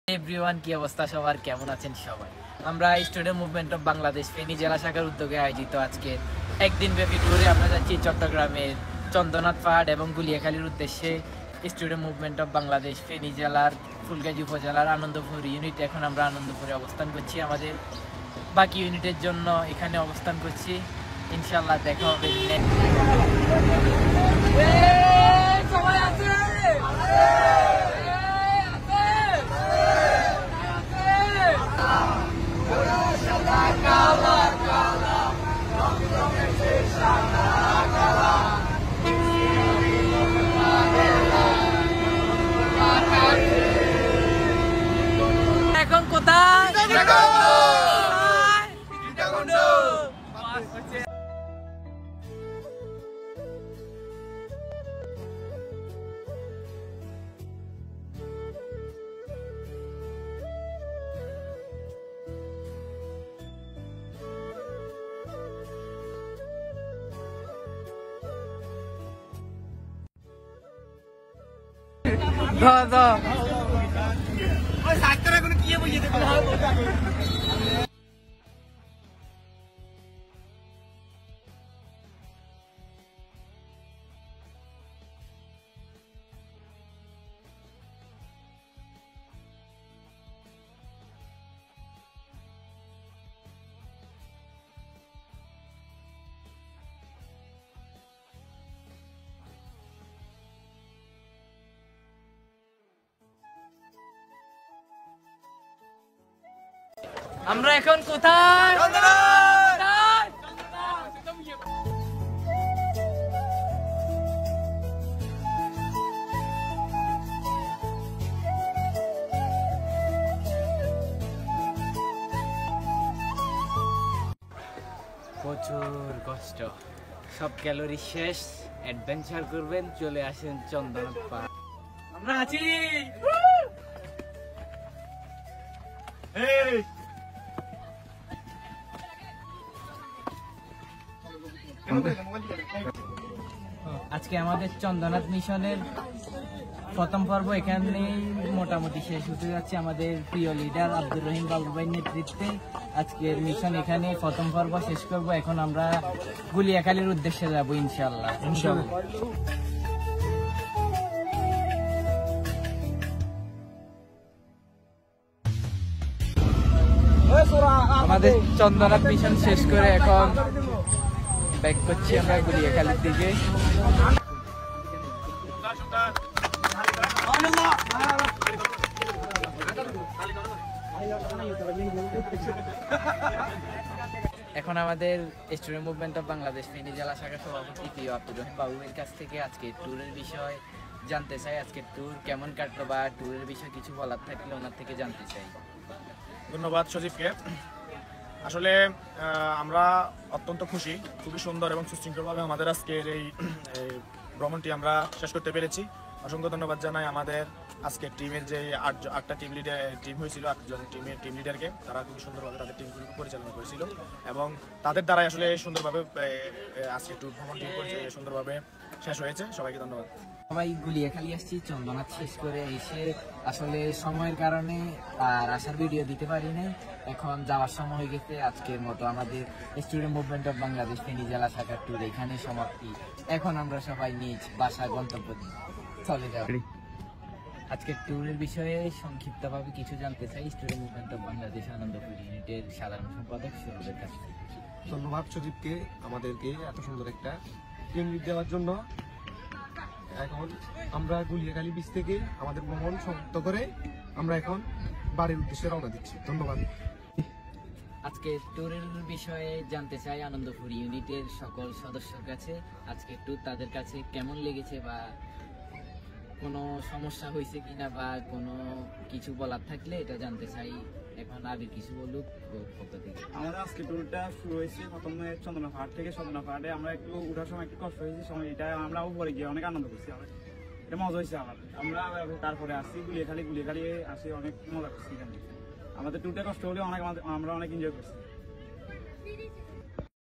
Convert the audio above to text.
Everyone, কি অবস্থা সবার, কেমন আছেন সবাই? আমরা student movement of Bangladesh Feni জেলা শাখার উদ্যোগে আয়োজিত আজকে একদিন ব্যাপী ট্যুরে আমরা যাচ্ছি চট্টগ্রামের চন্দনাথ পাহাড় এবং গুলিয়াখালীর উদ্দেশ্যে। Student movement of Bangladesh Feni জেলার ফুলগাজী উপজেলার আনন্দপুর ইউনিট। এখন আমরা আনন্দপুরে অবস্থান করছি, আমাদের বাকি ইউনিটের জন্য এখানে অবস্থান করছি। ইনশাল্লাহ দেখা হবে। এখন কোথায়? আমরা এখন কোথায়? প্রচুর কষ্ট, সব ক্যালোরি শেষ। অ্যাডভেঞ্চার করবেন, চলে আসেন চন্দনাথ পাহাড়। আমরা আছি। আজকে আমাদের চন্দনাথ মিশনের প্রথম পর্ব এখানে মোটামুটি শেষ হতে যাচ্ছে। আমাদের প্রিয় লিডার আব্দুর রহিম বাবু ভাইয়ের নেতৃত্বে আজকের মিশন এখানে প্রথম পর্ব শেষ করব। এখন আমরা গুলিয়াখালীর উদ্দেশ্যে যাব ইনশাল্লাহ। আমাদের চন্দনাথ মিশন শেষ করে এখন ব্যাক করছি আমরা গুলিয়াখালীর দিকে। এখন আমাদের student movement of Bangladesh Feni জেলা শাখার সভাপতি প্রিয় আব্দুর রহিম বাবুর কাছ থেকে আজকে ট্যুরের বিষয় জানতে চাই। আজকের ট্যুর কেমন কাটলো বা ট্যুরের বিষয়ে কিছু বলার থাকলে ওনার থেকে জানতে চাই। ধন্যবাদ সজীবকে। আসলে আমরা অত্যন্ত খুশি, খুবই সুন্দর এবং সুশৃঙ্খলভাবে আমাদের আজকের এই ভ্রমণটি আমরা শেষ করতে পেরেছি। অসংখ্য ধন্যবাদ জানাই আমাদের আজকের টিমের যে আটটা টিম হয়েছিল, 8জন টিম লিডারকে। তারা খুব সুন্দরভাবে তাদের টিমগুলোকে পরিচালনা করেছিল এবং তাদের দ্বারাই আসলে সুন্দরভাবে আজকের ট্যুর ভ্রমণটি সুন্দরভাবে শেষ হয়েছে। সবাইকে ধন্যবাদ। সবাই গুলিয়াখালী আসছি, চন্দনাথ শেষ করে এসে আসলে সময়ের কারণে আর আসার ভিডিও দিতে পারি না। এখন যাওয়ার সময় হয়ে গেছে। আজকের মতো আমাদের student movement of Bangladesh Feni জেলা শাখার ট্যুর এখানে সমাপ্তি। এখন আমরা সবাই নিজ বাসা গন্তব্য চলে যাব। আজকের ট্যুরের বিষয়ে সংক্ষিপ্তভাবে কিছু জানতে চাই student movement of Bangladesh Anandpur ইউনিটের সাধারণ সম্পাদক সুরজের কাছে। ধন্যবাদ সজীবকে আমাদেরকে এত সুন্দর একটা ট্রেন দেওয়ার জন্য। এখন আমরা গুলিয়াখালী বিচ থেকে আমাদের ভ্রমণ সমাপ্ত করে আমরা এখন বাড়ির উদ্দেশ্যে রওনা দিচ্ছি। ধন্যবাদ। আজকে ট্যুরের বিষয়ে জানতে চাই আনন্দপুর ইউনিটের সকল সদস্যের কাছে। আজকে ট্যুর তাদের কাছে কেমন লেগেছে বা কোনো সমস্যা হয়েছে কিনা বা কোনো কিছু বলার থাকলে এটা জানতে চাই। এখন আগে কিছু বলুক পক্ষ থেকে। আমাদের আজকে ট্যুরটা শুরু হয়েছে প্রথমে চন্দনা পাহাড় থেকে। চন্দনা পাহাড়ে আমরা একটু উঠার সময় একটু কষ্ট হয়েছে, সময় এটা আমরা উপরে গিয়ে অনেক আনন্দ করছি। এটা মজা হয়েছে আমার। আমরা তারপরে আসছি গুলিয়াখালী আসি, অনেক মজা করছি এখানে। আমাদের ট্যুরটা কষ্ট হলেও আমরা অনেক এনজয় করছি।